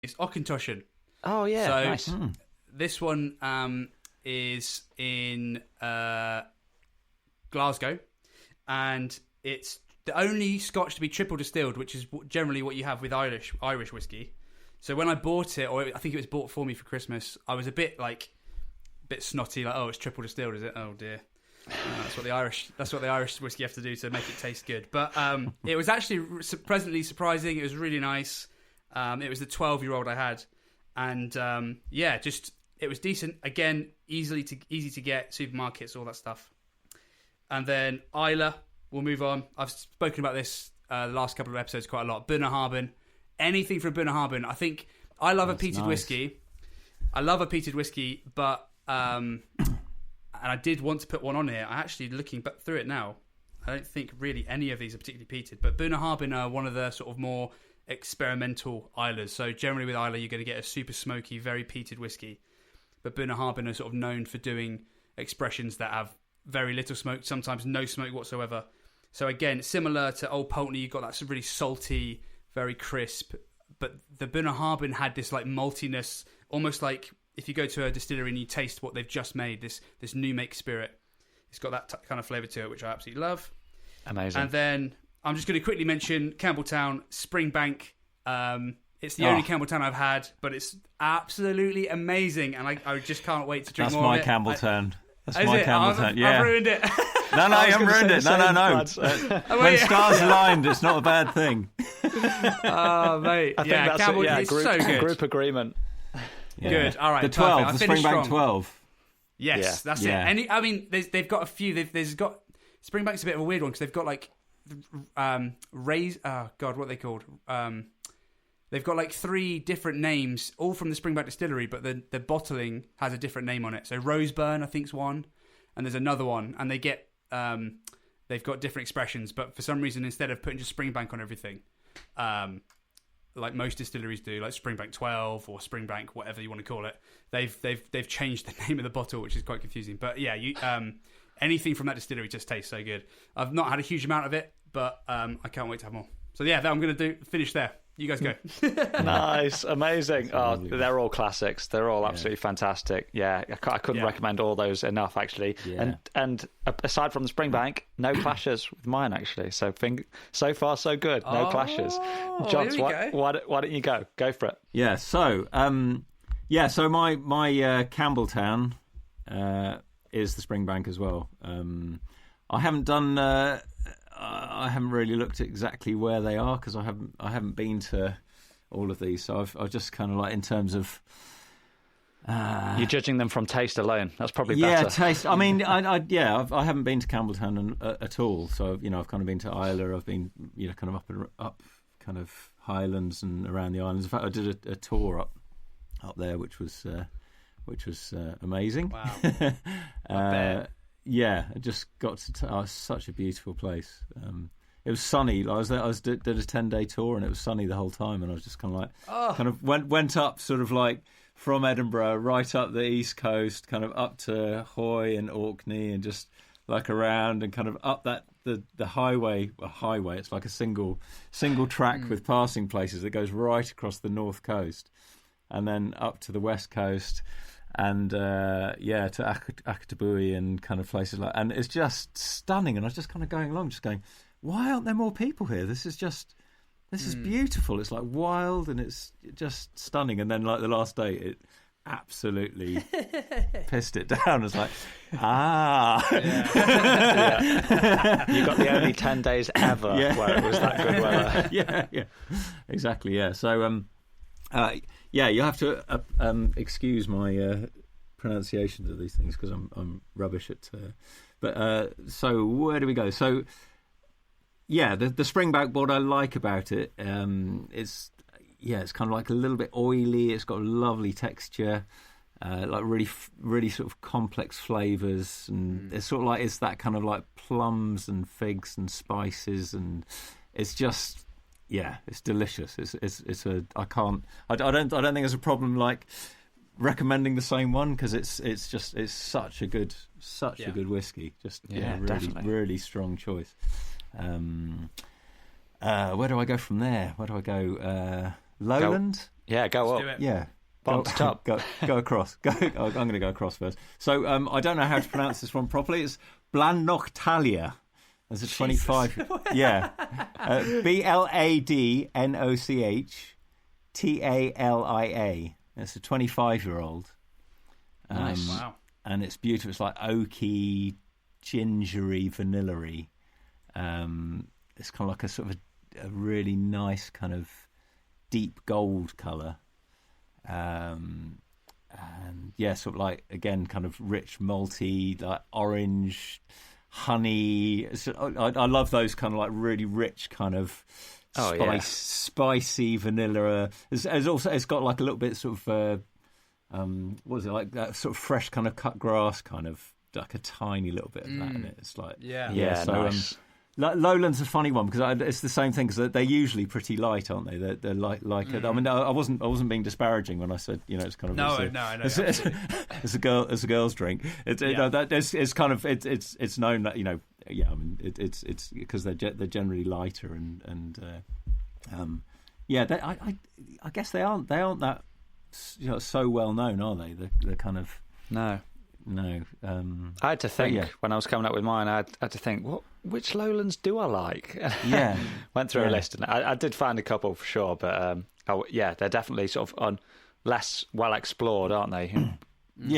It's Auchentoshan. Oh yeah, So nice. this one is in Glasgow, and it's the only Scotch to be triple distilled, which is generally what you have with Irish whiskey. So when I bought it, or I think it was bought for me for Christmas, I was a bit snotty, like, oh, it's triple distilled, is it? Oh dear. That's what the Irish whiskey have to do to make it taste good. But it was actually pleasantly surprising. It was really nice. It was the 12-year-old I had, and it was decent. Again, easy to get, supermarkets, all that stuff. And then Islay, we'll move on. I've spoken about this the last couple of episodes quite a lot. Bunnahabhain, anything from Bunnahabhain. I think I love a peated whiskey. I love a peated whiskey, but and I did want to put one on here. I actually, looking back through it now, I don't think really any of these are particularly peated. But Bunnahabhain are one of the sort of more experimental Islas. So generally with Islay, you're going to get a super smoky, very peated whiskey. But Bunnahabhain are sort of known for doing expressions that have very little smoke, sometimes no smoke whatsoever. So again, similar to Old Pulteney, you've got that really salty, very crisp. But the Bunnahabhain had this like maltiness, almost like if you go to a distillery and you taste what they've just made, this new make spirit. It's got that kind of flavour to it, which I absolutely love. Amazing. And then I'm just going to quickly mention Campbelltown Springbank. It's the only Campbelltown I've had, but it's absolutely amazing, and I just can't wait to drink more of it. That's my Campbelltown. I've ruined it. No, you haven't ruined it. No. When stars aligned, it's not a bad thing. Oh, mate. I think that's Campbell, it's so good. Group agreement. Yeah. Good. All right. The 12, perfect. the Springbank 12. Yes, that's it. They've got a few. There's got Springbank's a bit of a weird one because they've got like what are they called? They've got like 3 different names, all from the Springbank distillery, but the bottling has a different name on it. So Roseburn, I think, is one, and there's another one, and they've got different expressions. But for some reason, instead of putting just Springbank on everything, like most distilleries do, like Springbank 12 or Springbank, whatever you want to call it, they've changed the name of the bottle, which is quite confusing. But yeah, anything from that distillery just tastes so good. I've not had a huge amount of it, but I can't wait to have more. So yeah, I'm going to finish there. You guys go. Nice, amazing. Oh, they're all classics. They're all absolutely fantastic. Yeah, I couldn't recommend all those enough, actually. Yeah. And aside from the Springbank, no clashes with mine, actually. So far, so good. No clashes. Johns, why don't you go? Go for it. Yeah. So my Campbelltown is the Springbank as well. I haven't done. I haven't really looked at exactly where they are because I haven't been to all of these. So I've just kind of like in terms of you're judging them from taste alone. That's probably better. Yeah, taste. I mean, I haven't been to Campbelltown at all. So I've kind of been to Islay. I've been kind of up kind of Highlands and around the islands. In fact, I did a tour up there, which was amazing. Wow. Yeah, I just got to such a beautiful place. It was sunny. I was there. Did a 10-day tour, and it was sunny the whole time. And I was just kind of like, went up, sort of like from Edinburgh right up the east coast, kind of up to Hoy and Orkney, and just like around and kind of up that the highway. It's like a single track with passing places that goes right across the north coast, and then up to the west coast. And to Akatabui and kind of places like, and it's just stunning. And I was just kind of going along, just going, why aren't there more people here? This is beautiful. It's like wild and it's just stunning. And then like the last day, it absolutely pissed it down. It's like, You got the only 10 days ever where it was that good weather. Yeah, exactly. Yeah. So you have to excuse my pronunciations of these things because I'm rubbish at. So where do we go? So the Springbank. What I like about it, it's kind of like a little bit oily. It's got a lovely texture, like really sort of complex flavors, and it's sort of like it's that kind of like plums and figs and spices, and it's just. Yeah, it's delicious. I don't think there's a problem like recommending the same one because it's such a good whiskey. Just really strong choice. Where do I go from there? Where do I go? Lowland. Yeah, go Let's up. do it. Yeah. Bottom to top. Go across. I'm going to go across first. So I don't know how to pronounce this one properly. It's Bladnochtalia. There's a 25. Yeah. Bladnochtalia. It's a 25-year-old. Nice. Wow. And it's beautiful. It's like oaky, gingery, vanilla-y. It's kind of like a sort of a really nice kind of deep gold colour. And yeah, sort of like, again, kind of rich, malty, like orange, honey. I love those kind of like really rich kind of spicy vanilla. It's got like a little bit sort of what is it, like that sort of fresh kind of cut grass, kind of like a tiny little bit of that in it. It's like yeah, so nice. Lowland's a funny one because it's the same thing because they're usually pretty light, aren't they? They're like I mean, I wasn't being disparaging when I said, you know, it's kind of I know. it's a girl's drink. It's kind of it's known that, you know, I mean it's because they're generally lighter and I guess they aren't that, you know, so well known, are they? They're kind of No. I had to think when I was coming up with mine. I had to think, which Lowlands do I like? Yeah. Went through a list, and I did find a couple for sure. But they're definitely sort of less well explored, aren't they?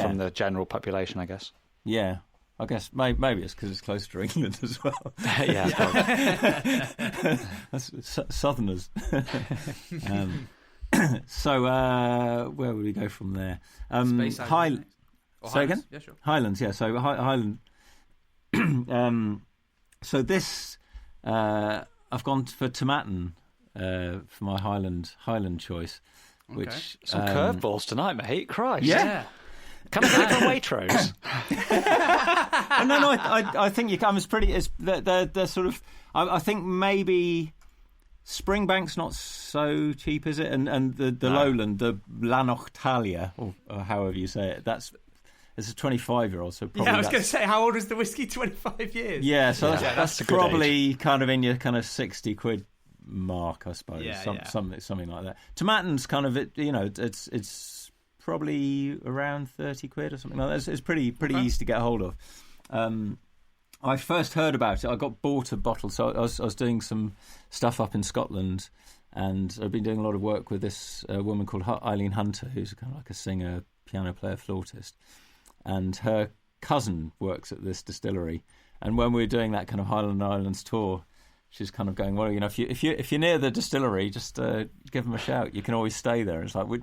From the general population, I guess. Yeah. I guess maybe it's because it's close to England as well. Yeah. That's Southerners. So where would we go from there? Say again? Yeah, sure. Highlands, yeah. So Highland. So this, I've gone for Tomatin for my Highland choice, which Some curveballs tonight, mate. Christ. Yeah. Can I get it from Waitrose? No. I think you can. It's pretty. They're sort of. I think maybe Springbank's not so cheap, is it? And the Lowland, the Bladnochtalia, or however you say it, it's a 25-year-old. So probably I was going to say, how old is the whiskey? 25 years. Yeah, so that's a good probably kind of in your kind of 60 quid mark, I suppose. Something like that. Tomatin's kind of, you know, it's probably around 30 quid or something like that. It's pretty easy to get hold of. I first heard about it. I got bought a bottle, so I was doing some stuff up in Scotland, and I've been doing a lot of work with this woman called Eileen Hunter, who's kind of like a singer, piano player, flautist, and her cousin works at this distillery. And when we were doing that kind of Highland Islands tour, she's kind of going, well, you know, if you're near the distillery, just give them a shout. You can always stay there. It's like we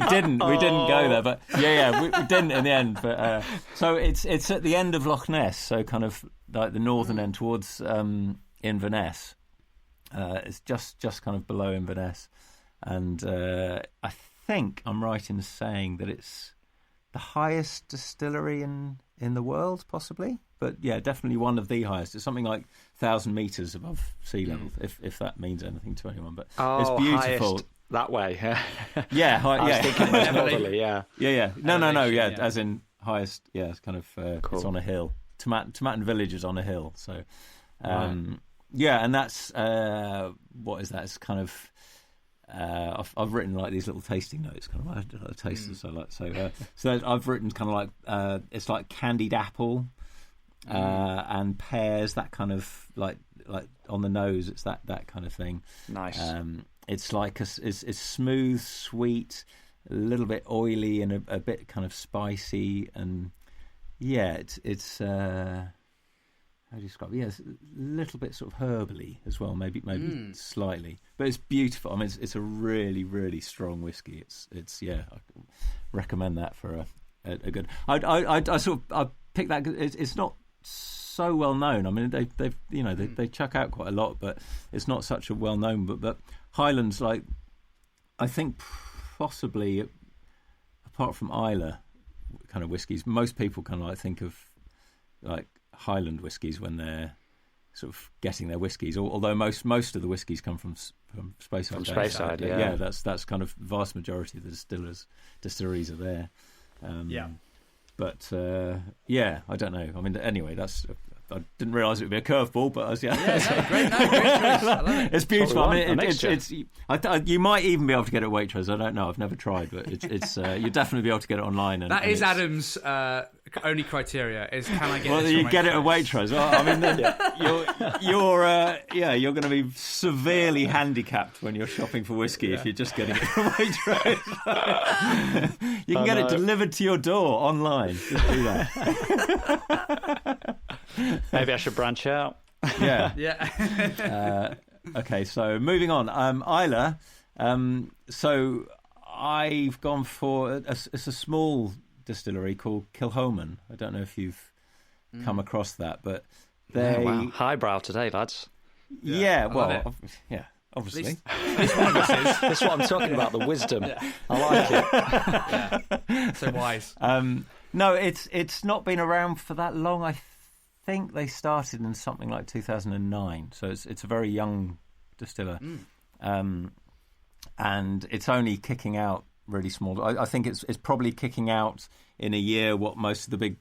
didn't go there, but we didn't in the end. But so it's at the end of Loch Ness, so kind of like the northern end towards Inverness. It's just kind of below Inverness, and I think I'm right in saying that it's the highest distillery in the world, possibly. But yeah, definitely one of the highest. It's something like 1,000 metres above sea level, if that means anything to anyone. But it's beautiful. Highest that way. Yeah, I was thinking most northerly, yeah. No, as in highest, yeah, it's kind of, cool. It's on a hill. Tomatin Village is on a hill, so, yeah, and that's, what is that? It's kind of, I've written like these little tasting notes, kind of like tasters. So I've written kind of like it's like candied apple and pears, that kind of like on the nose. It's that kind of thing. Nice. It's like it's smooth, sweet, a little bit oily, and a bit kind of spicy, and yeah, it's how do you describe it? Yeah, it's a little bit sort of herbally as well, maybe slightly, but it's beautiful. I mean, it's a really, really strong whiskey. It's yeah, I recommend that for a good. I picked that. It's not so well known. I mean, they chuck out quite a lot, but it's not such a well known. But Highlands, like, I think possibly apart from Islay kind of whiskies, most people kind of like think of like Highland whiskies when they're sort of getting their whiskies. Although most of the whiskies come from Speyside. From Speyside, yeah. Yeah, that's kind of vast majority of the distilleries are there. But yeah, I don't know. I mean, anyway, that's didn't realise it would be a curveball, but great choice. I love it. It's beautiful. I mean, it's you might even be able to get it at Waitrose. I don't know. I've never tried, but it's you'll definitely be able to get it online. That is Adam's only criteria: is can I get? Well, this you from get it at Waitrose? Waitrose. Well, I mean, you're going to be severely handicapped when you're shopping for whiskey if you're just getting it from Waitrose. You can get it delivered to your door online. Just do that. Maybe I should branch out. Yeah. Okay, so moving on. Isla. So I've gone for it's a small distillery called Kilhoman. I don't know if you've come across that, but they highbrow today, lads. Yeah, obviously. This one of us is. That's what I'm talking about. The wisdom. I like it. So wise. No, it's not been around for that long. I think they started in something like 2009, so it's a very young distiller, and it's only kicking out really small. I think it's probably kicking out in a year what most of the big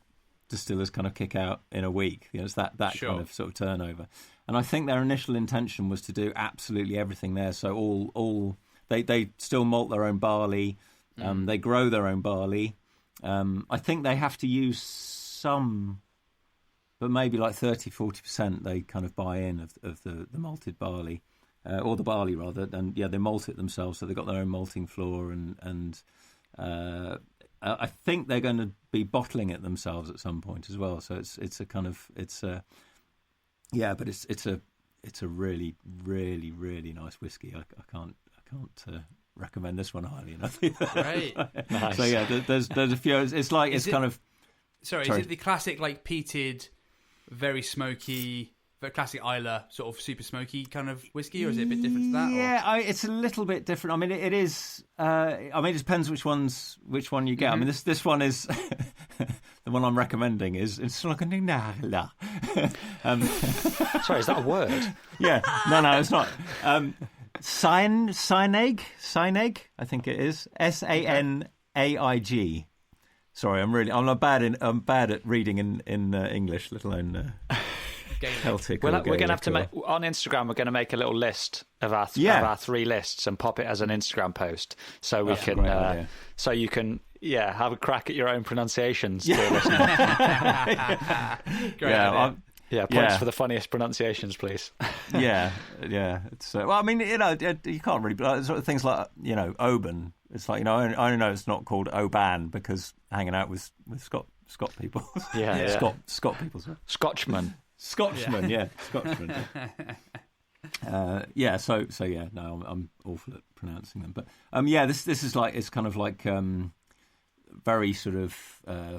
distillers kind of kick out in a week. It's that Sure. kind of sort of turnover. And I think their initial intention was to do absolutely everything there. So all they still malt their own barley, they grow their own barley. I think they have to use some, but maybe like 30-40% they kind of buy in of the malted barley, or the barley rather, and they malt it themselves, so they've got their own malting floor, and I think they're going to be bottling it themselves at some point as well. So it's a really, really, really nice whiskey. I can't recommend this one highly enough either. Right. Nice. So yeah, there's a few. It's like Is kind of. Sorry, is it the classic like peated, very smoky, very classic Isla sort of super smoky kind of whiskey, or is it a bit different to that? Yeah, it's a little bit different. I mean, it is. It depends which one you get. I mean, this one is the one I'm recommending is it's like a Sorry, is that a word? Yeah, no, it's not. Cyaneg, I think it is. SANAIG. Sorry, I'm bad at reading in English, let alone Celtic. We're going to have to make on Instagram. We're going to make a little list of our 3 lists and pop it as an Instagram post, so we can, so you can, have a crack at your own pronunciations. Dear listener. Great idea. Points for the funniest pronunciations, please. Yeah. It's well, I mean, you can't really sort of things like Oban. It's like I only know it's not called Oban because hanging out with Scott people. Scott people. Sorry. Scotchman. Scotchman. So no, I'm awful at pronouncing them, but this is like it's kind of like very sort of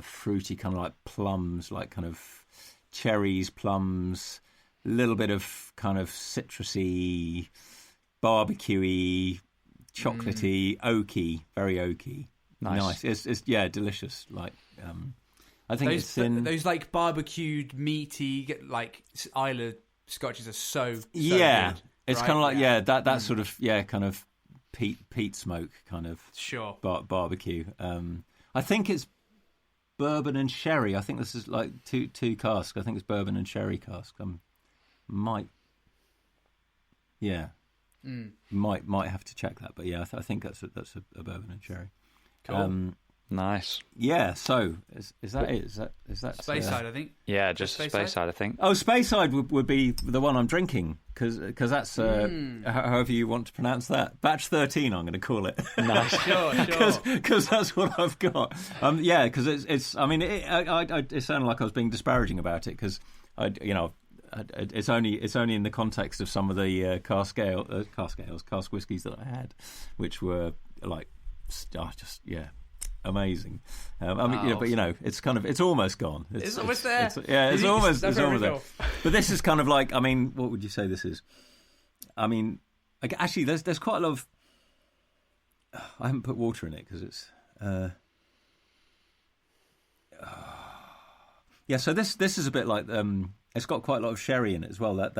fruity, kind of like plums, like kind of cherries, plums, a little bit of kind of citrusy, barbecuey, chocolatey, oaky, very oaky. Nice. It's delicious. Like I think those like barbecued meaty like Isla scotches are so good, it's right? kind of like that sort of kind of peat smoke kind of barbecue. I think it's bourbon and sherry. I think this is like two casks. I think it's bourbon and sherry cask. Might have to check that, but I think that's a bourbon and sherry. Cool. Nice. Yeah. So is that it? Is that Speyside? I think. Yeah, just Speyside. I think. Oh, Speyside would be the one I'm drinking because that's however you want to pronounce that. Batch 13, I'm going to call it. Nice. Sure. Because that's what I've got. Because it's. I mean, it sounded like I was being disparaging about it because it's only in the context of some of the cask whiskies that I had, which were like amazing. It's kind of, it's almost gone. It's almost there. It's almost there. Cool. But this is kind of like, I mean, what would you say this is? I mean, actually, there's quite a lot of. I haven't put water in it because it's. So this is a bit like it's got quite a lot of sherry in it as well. That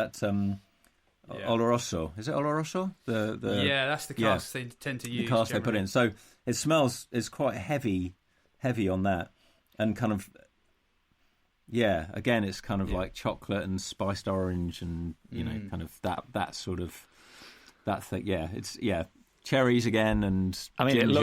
Oloroso, is it Oloroso? That's the cask they tend to use. The cask they put in, so it smells. It's quite heavy on that, and kind of yeah, again, it's kind of like chocolate and spiced orange, and kind of that sort of that thing. Yeah, it's cherries again, and I mean,